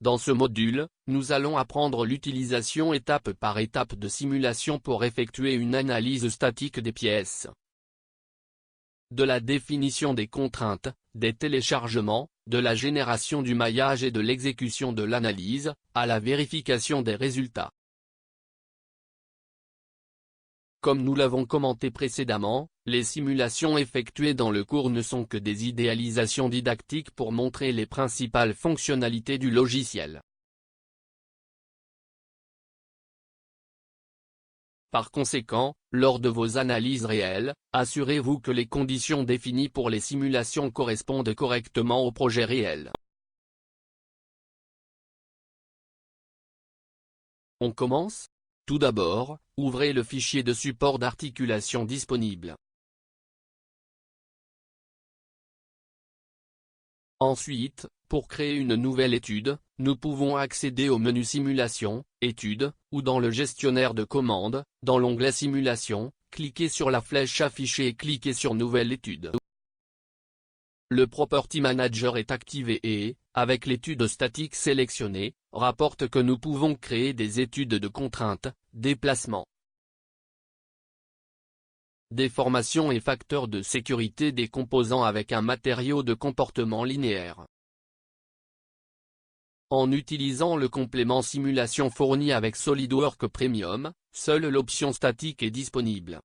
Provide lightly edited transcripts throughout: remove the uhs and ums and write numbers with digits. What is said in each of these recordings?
Dans ce module, nous allons apprendre l'utilisation étape par étape de simulation pour effectuer une analyse statique des pièces. De la définition des contraintes, des téléchargements, de la génération du maillage et de l'exécution de l'analyse, à la vérification des résultats. Comme nous l'avons commenté précédemment, les simulations effectuées dans le cours ne sont que des idéalisations didactiques pour montrer les principales fonctionnalités du logiciel. Par conséquent, lors de vos analyses réelles, assurez-vous que les conditions définies pour les simulations correspondent correctement au projet réel. On commence ? Tout d'abord, ouvrez le fichier de support d'articulation disponible. Ensuite, pour créer une nouvelle étude, nous pouvons accéder au menu Simulation, Études, ou dans le gestionnaire de commandes, dans l'onglet Simulation, cliquez sur la flèche affichée et cliquez sur Nouvelle étude. Le Property Manager est activé et, avec l'étude statique sélectionnée, rapporte que nous pouvons créer des études de contraintes, déplacement, déformation et facteurs de sécurité des composants avec un matériau de comportement linéaire. En utilisant le complément simulation fourni avec SolidWorks Premium, seule l'option statique est disponible.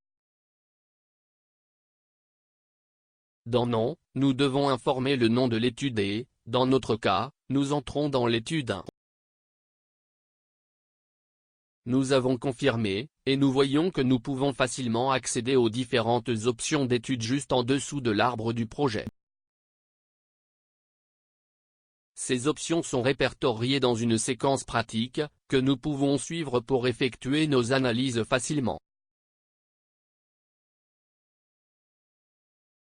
Dans Nom, nous devons informer le nom de l'étude et, dans notre cas, nous entrons dans l'étude 1. Nous avons confirmé, et nous voyons que nous pouvons facilement accéder aux différentes options d'étude juste en dessous de l'arbre du projet. Ces options sont répertoriées dans une séquence pratique, que nous pouvons suivre pour effectuer nos analyses facilement.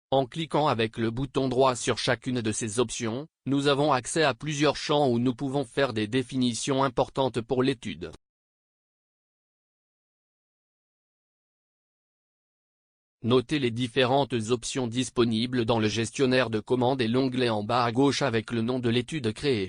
En cliquant avec le bouton droit sur chacune de ces options, nous avons accès à plusieurs champs où nous pouvons faire des définitions importantes pour l'étude. Notez les différentes options disponibles dans le gestionnaire de commandes et l'onglet en bas à gauche avec le nom de l'étude créée.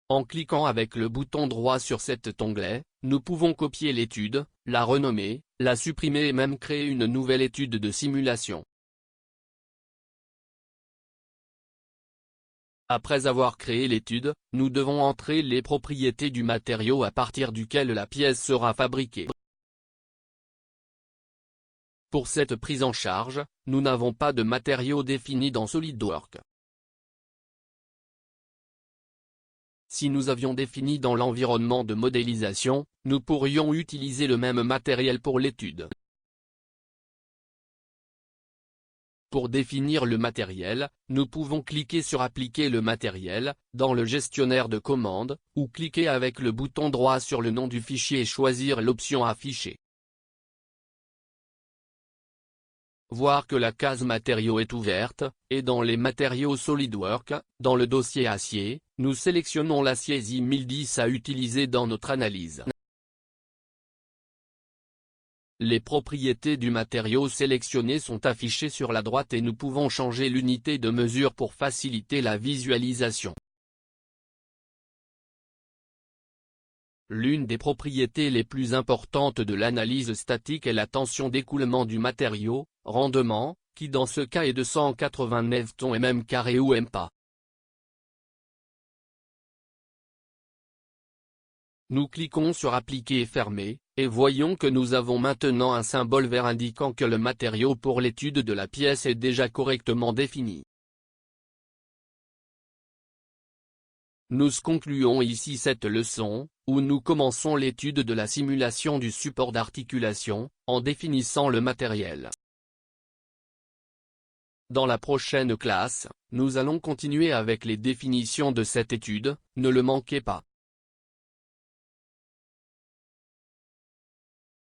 En cliquant avec le bouton droit sur cet onglet, nous pouvons copier l'étude, la renommer, la supprimer et même créer une nouvelle étude de simulation. Après avoir créé l'étude, nous devons entrer les propriétés du matériau à partir duquel la pièce sera fabriquée. Pour cette prise en charge, nous n'avons pas de matériau défini dans SolidWorks. Si nous avions défini dans l'environnement de modélisation, nous pourrions utiliser le même matériel pour l'étude. Pour définir le matériel, nous pouvons cliquer sur Appliquer le matériel, dans le gestionnaire de commandes, ou cliquer avec le bouton droit sur le nom du fichier et choisir l'option Afficher. Voir que la case matériaux est ouverte, et dans les matériaux SolidWorks, dans le dossier acier, nous sélectionnons l'acier ZI-1010 à utiliser dans notre analyse. Les propriétés du matériau sélectionné sont affichées sur la droite et nous pouvons changer l'unité de mesure pour faciliter la visualisation. L'une des propriétés les plus importantes de l'analyse statique est la tension d'écoulement du matériau, rendement, qui dans ce cas est de 189 tons mm carré ou MPa. Nous cliquons sur Appliquer et Fermer, et voyons que nous avons maintenant un symbole vert indiquant que le matériau pour l'étude de la pièce est déjà correctement défini. Nous concluons ici cette leçon, où nous commençons l'étude de la simulation du support d'articulation, en définissant le matériel. Dans la prochaine classe, nous allons continuer avec les définitions de cette étude, ne le manquez pas.